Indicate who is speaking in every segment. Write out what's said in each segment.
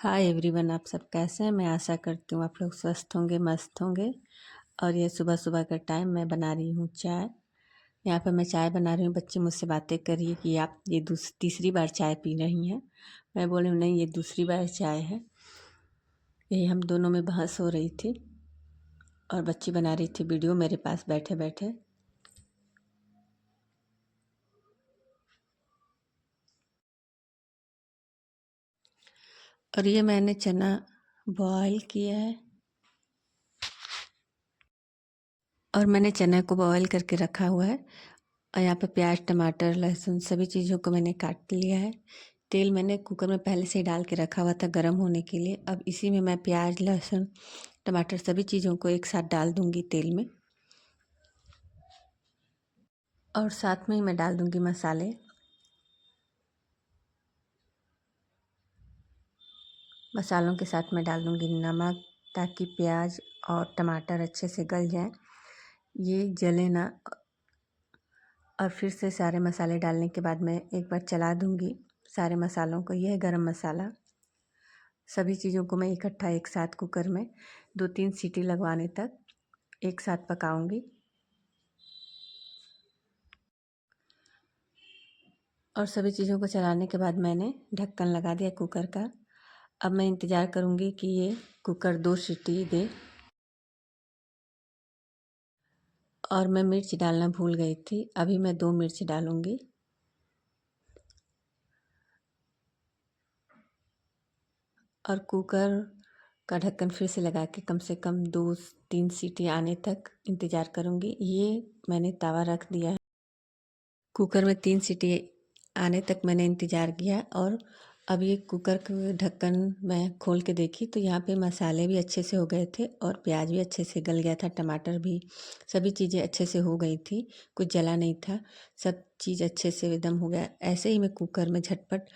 Speaker 1: Hi everyone, आप सब कैसे हैं। मैं आशा करती हूँ आप लोग स्वस्थ होंगे, मस्त होंगे। और ये सुबह सुबह का टाइम मैं बना रही हूँ चाय। यहाँ पे मैं चाय बना रही हूँ। बच्ची मुझसे बातें कर रही है कि आप ये तीसरी बार चाय पी रही हैं। मैं बोली नहीं, ये दूसरी बार चाय है। यही हम दोनों में बहस हो रही थी और बच्ची बना रही थी वीडियो मेरे पास बैठे बैठे। और ये मैंने चना बॉयल किया है और मैंने चना को बॉयल करके रखा हुआ है। और यहाँ पे प्याज, टमाटर, लहसुन सभी चीज़ों को मैंने काट लिया है। तेल मैंने कुकर में पहले से ही डाल के रखा हुआ था गर्म होने के लिए। अब इसी में मैं प्याज, लहसुन, टमाटर सभी चीज़ों को एक साथ डाल दूंगी तेल में। और साथ में ही मैं डाल दूंगी मसाले। मसालों के साथ मैं डाल दूंगी नमक, ताकि प्याज और टमाटर अच्छे से गल जाएं, ये जले ना। और फिर से सारे मसाले डालने के बाद मैं एक बार चला दूंगी सारे मसालों को। यह है गरम मसाला। सभी चीज़ों को मैं इकट्ठा एक साथ कुकर में 2-3 सीटी लगवाने तक एक साथ पकाऊंगी। और सभी चीज़ों को चलाने के बाद मैंने ढक्कन लगा दिया कुकर का। अब मैं इंतज़ार करूंगी कि ये कुकर 2 सीटी दे। और मैं मिर्च डालना भूल गई थी, अभी मैं 2 मिर्च डालूंगी। और कुकर का ढक्कन फिर से लगा के कम से कम 2-3 सीटी आने तक इंतज़ार करूंगी। ये मैंने तवा रख दिया है। कुकर में 3 सीटी आने तक मैंने इंतज़ार किया। और अब ये कुकर का ढक्कन मैं खोल के देखी तो यहाँ पे मसाले भी अच्छे से हो गए थे और प्याज भी अच्छे से गल गया था, टमाटर भी, सभी चीज़ें अच्छे से हो गई थी, कुछ जला नहीं था, सब चीज़ अच्छे से एकदम हो गया। ऐसे ही मैं कुकर में झटपट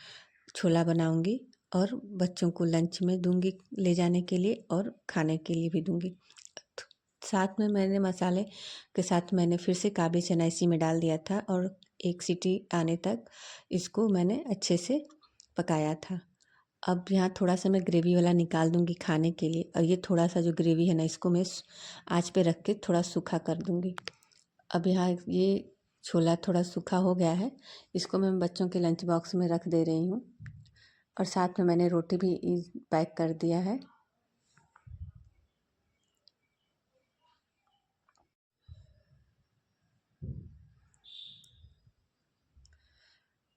Speaker 1: छोला बनाऊंगी और बच्चों को लंच में दूंगी ले जाने के लिए और खाने के लिए भी दूंगी। साथ में मैंने मसाले के साथ मैंने फिर से काबली चना इसी में डाल दिया था और 1 सीटी आने तक इसको मैंने अच्छे से पकाया था। अब यहाँ थोड़ा सा मैं ग्रेवी वाला निकाल दूंगी खाने के लिए। और ये थोड़ा सा जो ग्रेवी है ना, इसको मैं आँच पे रख के थोड़ा सूखा कर दूंगी। अब यहाँ ये छोला थोड़ा सूखा हो गया है, इसको मैं बच्चों के लंच बॉक्स में रख दे रही हूँ। और साथ में मैंने रोटी भी पैक कर दिया है।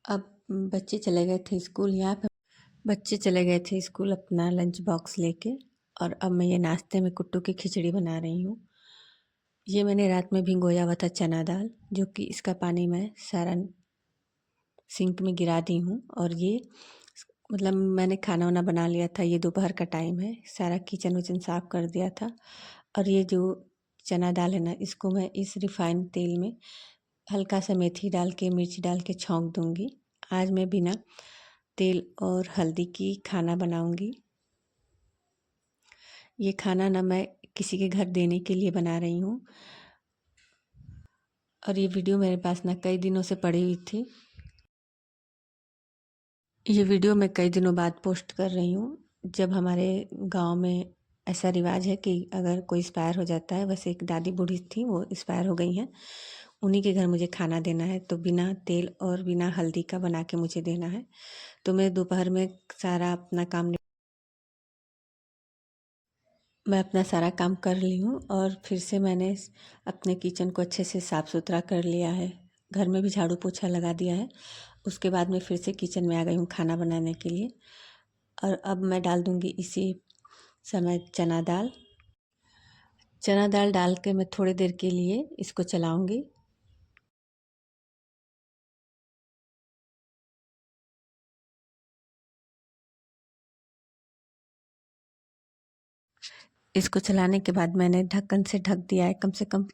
Speaker 1: अब बच्चे चले गए थे स्कूल। यहाँ पे बच्चे चले गए थे स्कूल अपना लंच बॉक्स लेके। और अब मैं ये नाश्ते में कुट्टू की खिचड़ी बना रही हूँ। ये मैंने रात में भिगोया हुआ था चना दाल, जो कि इसका पानी मैं सारा सिंक में गिरा दी हूँ। और ये मतलब मैंने खाना वाना बना लिया था, ये दोपहर का टाइम है, सारा किचन विचन साफ़ कर दिया था। और ये जो चना दाल है ना, इसको मैं इस रिफाइंड तेल में हल्का सा मेथी डाल के, मिर्च डाल के छौंक दूंगी। आज मैं बिना तेल और हल्दी की खाना बनाऊंगी। ये खाना ना मैं किसी के घर देने के लिए बना रही हूँ। और ये वीडियो मेरे पास ना कई दिनों से पड़ी हुई थी। ये वीडियो मैं कई दिनों बाद पोस्ट कर रही हूँ। जब हमारे गांव में ऐसा रिवाज है कि अगर कोई एक्सपायर हो जाता है, वैसे एक दादी बूढ़ी थी, वो एक्सपायर हो गई हैं, उन्हीं के घर मुझे खाना देना है, तो बिना तेल और बिना हल्दी का बना के मुझे देना है। तो मैं दोपहर में सारा अपना काम मैं अपना सारा काम कर ली हूँ। और फिर से मैंने अपने किचन को अच्छे से साफ़ सुथरा कर लिया है, घर में भी झाड़ू पोछा लगा दिया है। उसके बाद मैं फिर से किचन में आ गई हूँ खाना बनाने के लिए। और अब मैं डाल दूँगी इसी समय चना दाल। चना दाल डाल के मैं थोड़ी देर के लिए इसको चलाऊँगी। इसको चलाने के बाद मैंने ढक्कन से ढक दिया है कम से कम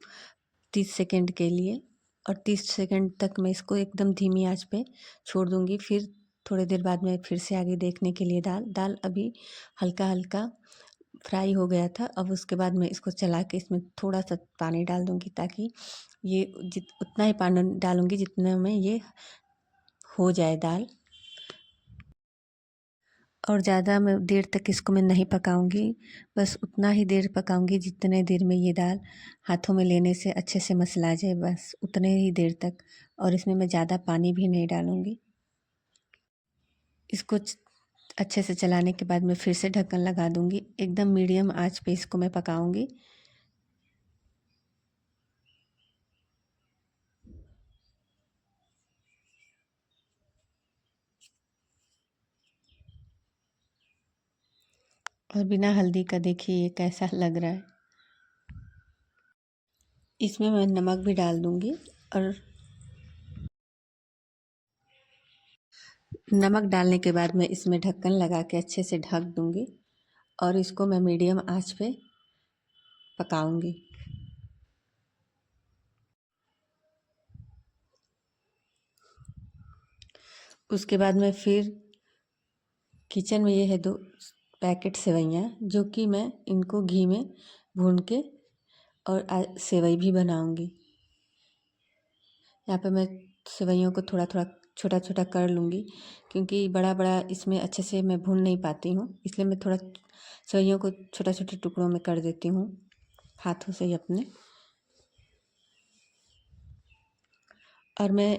Speaker 1: 30 सेकंड के लिए। और 30 सेकंड तक मैं इसको एकदम धीमी आंच पे छोड़ दूँगी। फिर थोड़ी देर बाद मैं फिर से आगे देखने के लिए दाल दाल अभी हल्का हल्का फ्राई हो गया था। अब उसके बाद मैं इसको चला के इसमें थोड़ा सा पानी डाल दूँगी, ताकि ये उतना ही पानी डालूँगी जितने में ये हो जाए दाल। और ज़्यादा मैं देर तक इसको मैं नहीं पकाऊंगी, बस उतना ही देर पकाऊंगी जितने देर में ये दाल हाथों में लेने से अच्छे से मसला जाए, बस उतने ही देर तक। और इसमें मैं ज़्यादा पानी भी नहीं डालूंगी। इसको अच्छे से चलाने के बाद मैं फिर से ढक्कन लगा दूंगी। एकदम मीडियम आंच पे इसको मैं पकाऊंगी। और बिना हल्दी का देखिए ये कैसा लग रहा है। इसमें मैं नमक भी डाल दूंगी और नमक डालने के बाद मैं इसमें ढक्कन लगा के अच्छे से ढक दूंगी और इसको मैं मीडियम आंच पे पकाऊंगी। उसके बाद मैं फिर किचन में ये है 2 पैकेट सेवइयाँ, जो कि मैं इनको घी में भून के और सेवई भी बनाऊंगी। यहाँ पे मैं सेवइयों को थोड़ा थोड़ा छोटा छोटा कर लूँगी, क्योंकि बड़ा बड़ा इसमें अच्छे से मैं भून नहीं पाती हूँ, इसलिए मैं थोड़ा सेवइयों को छोटे छोटे टुकड़ों में कर देती हूँ हाथों से ही अपने। और मैं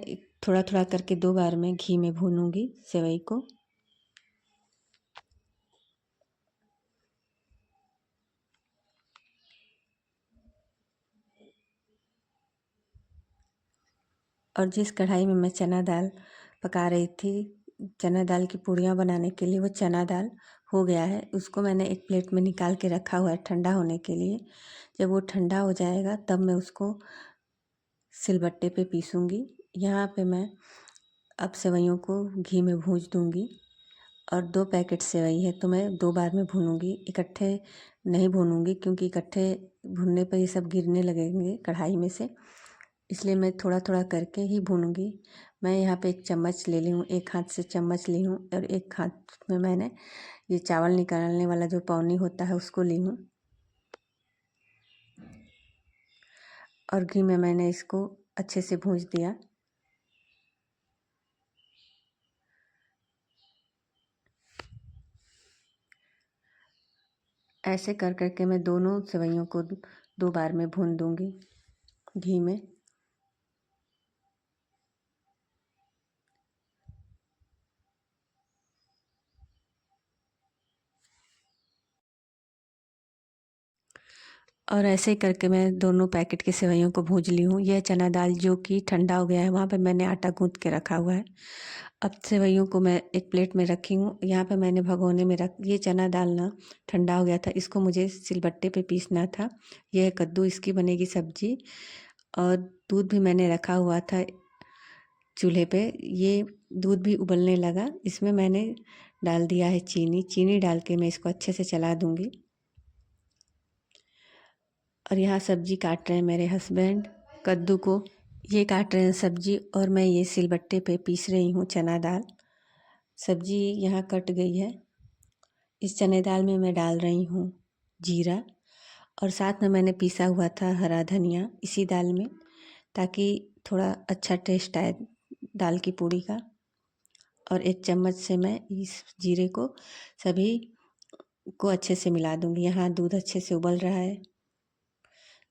Speaker 1: थोड़ा थोड़ा करके 2 बार में घी में भूनूंगी सेवई को। और जिस कढ़ाई में मैं चना दाल पका रही थी, चना दाल की पूड़ियाँ बनाने के लिए, वो चना दाल हो गया है। उसको मैंने एक प्लेट में निकाल के रखा हुआ है ठंडा होने के लिए। जब वो ठंडा हो जाएगा तब मैं उसको सिलबट्टे पे पीसूँगी। यहाँ पे मैं अब सेवइयों को घी में भूंज दूँगी। और 2 पैकेट सेवई है तो मैं 2 बार में भूनूँगी, इकट्ठे नहीं भूनूँगी, क्योंकि इकट्ठे भूनने पर ये सब गिरने लगेंगे कढ़ाई में से, इसलिए मैं थोड़ा थोड़ा करके ही भूनूँगी। मैं यहाँ पे 1 चम्मच ले ली हूँ, एक हाथ से चम्मच ली हूँ और एक हाथ में मैंने ये चावल निकालने वाला जो पौनी होता है उसको ली हूँ। और घी में मैंने इसको अच्छे से भूंज दिया। ऐसे कर कर के मैं दोनों सेवइयों को 2 बार में भून दूँगी घी में। और ऐसे ही करके मैं दोनों पैकेट की सेवइयों को भूंज ली हूँ। यह चना दाल जो कि ठंडा हो गया है, वहाँ पे मैंने आटा गूँथ के रखा हुआ है। अब सेवइयों को मैं एक प्लेट में रखी हूँ। यहाँ पे मैंने भगोने में रख, ये चना दाल ना ठंडा हो गया था, इसको मुझे सिलबट्टे पे पीसना था। यह कद्दू, इसकी बनेगी सब्जी। और दूध भी मैंने रखा हुआ था चूल्हे पे। ये दूध भी उबलने लगा, इसमें मैंने डाल दिया है चीनी। चीनी डाल के मैं इसको अच्छे से चला दूँगी। और यहाँ सब्जी काट रहे हैं मेरे हस्बैंड, कद्दू को ये काट रहे हैं सब्जी, और मैं ये सिलबट्टे पे पीस रही हूँ चना दाल। सब्जी यहाँ कट गई है। इस चने दाल में मैं डाल रही हूँ जीरा, और साथ में मैंने पीसा हुआ था हरा धनिया इसी दाल में, ताकि थोड़ा अच्छा टेस्ट आए दाल की पूड़ी का। और 1 चम्मच से मैं इस जीरे को सभी को अच्छे से मिला दूँगी। यहाँ दूध अच्छे से उबल रहा है।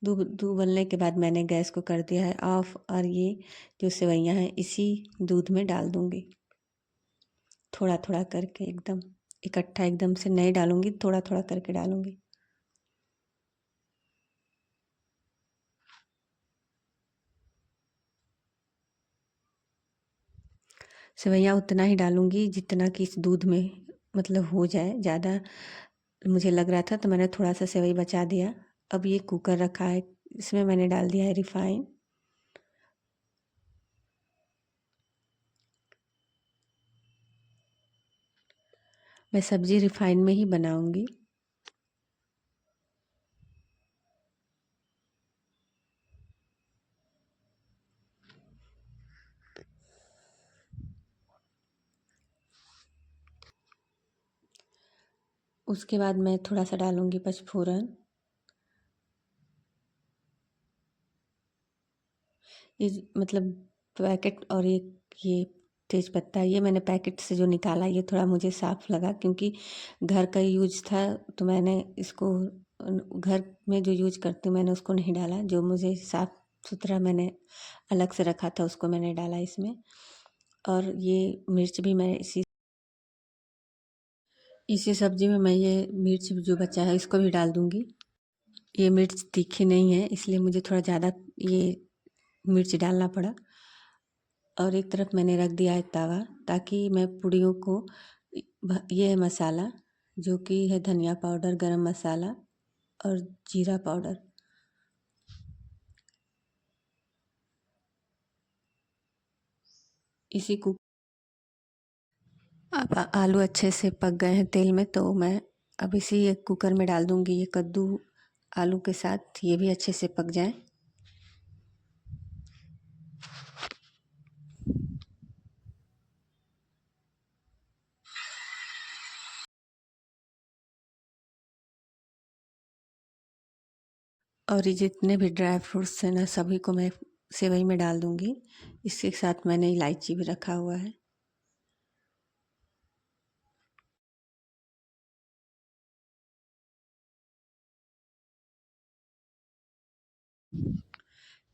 Speaker 1: दूध उबलने के बाद मैंने गैस को कर दिया है ऑफ, और ये जो सेवइयाँ हैं इसी दूध में डाल दूँगी। थोड़ा थोड़ा करके, एकदम इकट्ठा एकदम से नहीं डालूँगी, थोड़ा थोड़ा करके डालूँगी। सेवइयाँ उतना ही डालूँगी जितना कि इस दूध में मतलब हो जाए। ज़्यादा मुझे लग रहा था तो मैंने थोड़ा सा सेवई बचा दिया। अब ये कुकर रखा है, इसमें मैंने डाल दिया है रिफाइन। मैं सब्ज़ी रिफाइन में ही बनाऊँगी। उसके बाद मैं थोड़ा सा डालूँगी पचफोरन। इस मतलब पैकेट और ये तेज पत्ता। ये मैंने पैकेट से जो निकाला ये थोड़ा मुझे साफ़ लगा, क्योंकि घर का यूज था तो मैंने इसको घर में जो यूज करती हूँ मैंने उसको नहीं डाला। जो मुझे साफ़ सुथरा मैंने अलग से रखा था उसको मैंने डाला इसमें। और ये मिर्च भी मैं इसी सब्जी में मैं ये मिर्च जो बचा है इसको भी डाल दूँगी। ये मिर्च तीखी नहीं है इसलिए मुझे थोड़ा ज़्यादा ये मिर्च डालना पड़ा। और एक तरफ मैंने रख दिया है तवा, ताकि मैं पूड़ियों को ये है मसाला जो कि है धनिया पाउडर, गरम मसाला और जीरा पाउडर। इसी को अब आलू अच्छे से पक गए हैं तेल में, तो मैं अब इसी एक कुकर में डाल दूँगी ये कद्दू आलू के साथ, ये भी अच्छे से पक जाए। और ये जितने भी ड्राई फ्रूट्स हैं ना सभी को मैं सेवई में डाल दूँगी। इसके साथ मैंने इलायची भी रखा हुआ है।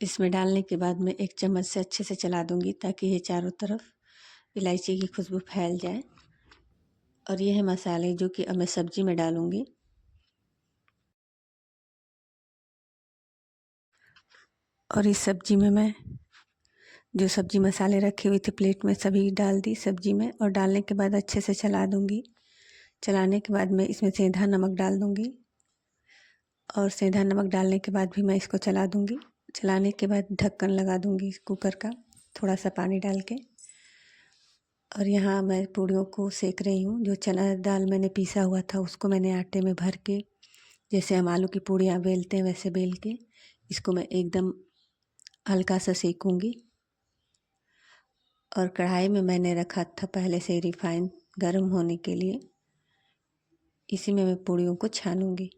Speaker 1: इसमें डालने के बाद मैं एक चम्मच से अच्छे से चला दूँगी ताकि ये चारों तरफ इलायची की खुशबू फैल जाए। और ये है मसाले जो कि अब मैं सब्जी में डालूँगी। और इस सब्जी में मैं जो सब्जी मसाले रखे हुए थे प्लेट में सभी डाल दी सब्जी में, और डालने के बाद अच्छे से चला दूँगी। चलाने के बाद मैं इसमें सेंधा नमक डाल दूँगी, और सेंधा नमक डालने के बाद भी मैं इसको चला दूँगी। चलाने के बाद ढक्कन लगा दूँगी कुकर का, थोड़ा सा पानी डाल के। और यहाँ मैं पूड़ियों को सेक रही हूँ। जो चना दाल मैंने पीसा हुआ था उसको मैंने आटे में भर के, जैसे हम आलू की पूड़ियाँ बेलते हैं वैसे बेल के इसको मैं एकदम हल्का सा सेकूँगी। और कढ़ाई में मैंने रखा था पहले से रिफाइन गर्म होने के लिए, इसी में मैं पूड़ियों को छानूँगी।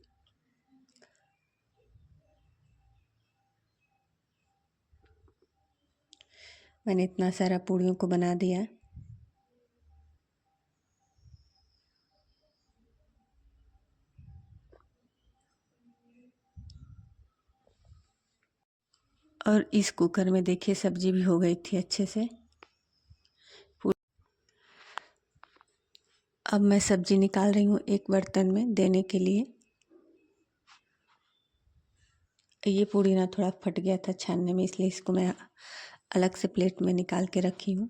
Speaker 1: मैंने इतना सारा पूड़ियों को बना दिया। और इस कुकर में देखिए सब्जी भी हो गई थी अच्छे से। अब मैं सब्जी निकाल रही हूँ एक बर्तन में देने के लिए। ये पूड़ी ना थोड़ा फट गया था छानने में, इसलिए इसको मैं अलग से प्लेट में निकाल के रखी हूँ।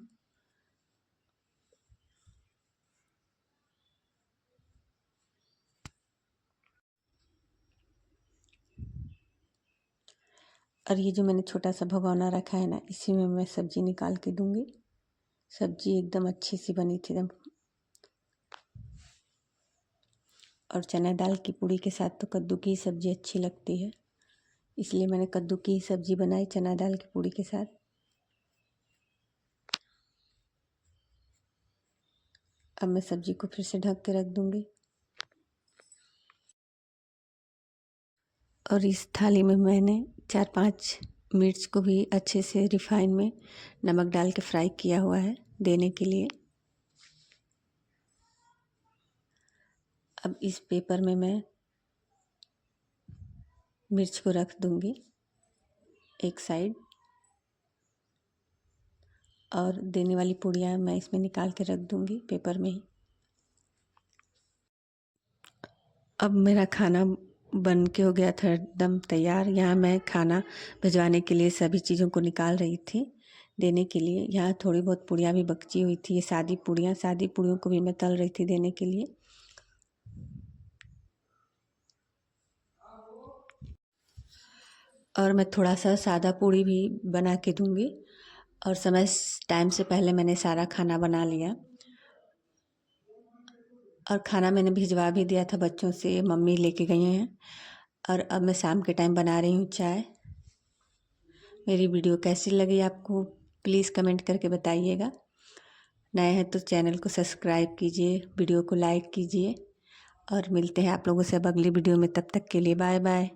Speaker 1: और ये जो मैंने छोटा सा भगोना रखा है ना इसी में मैं सब्जी निकाल के दूँगी। सब्जी एकदम अच्छी सी बनी थी एकदम। और चना दाल की पूड़ी के साथ तो कद्दू की सब्ज़ी अच्छी लगती है, इसलिए मैंने कद्दू की सब्ज़ी बनाई चना दाल की पूड़ी के साथ। अब मैं सब्ज़ी को फिर से ढक के रख दूँगी। और इस थाली में मैंने 4-5 मिर्च को भी अच्छे से रिफाइन में नमक डाल के फ्राई किया हुआ है देने के लिए। अब इस पेपर में मैं मिर्च को रख दूँगी एक साइड, और देने वाली पूड़ियाँ मैं इसमें निकाल के रख दूँगी पेपर में ही। अब मेरा खाना बन के हो गया था एकदम तैयार। यहाँ मैं खाना भिजवाने के लिए सभी चीज़ों को निकाल रही थी देने के लिए। यहाँ थोड़ी बहुत पूड़ियाँ भी बची हुई थी, ये सादी पूड़ियों को भी मैं तल रही थी देने के लिए। और मैं थोड़ा सा सादा पूड़ी भी बना के दूँगी। और समय टाइम से पहले मैंने सारा खाना बना लिया, और खाना मैंने भिजवा भी दिया था बच्चों से, मम्मी लेके गई हैं। और अब मैं शाम के टाइम बना रही हूँ चाय। मेरी वीडियो कैसी लगी आपको प्लीज़ कमेंट करके बताइएगा। नए हैं तो चैनल को सब्सक्राइब कीजिए, वीडियो को लाइक कीजिए, और मिलते हैं आप लोगों से अब अगली वीडियो में। तब तक के लिए बाय बाय।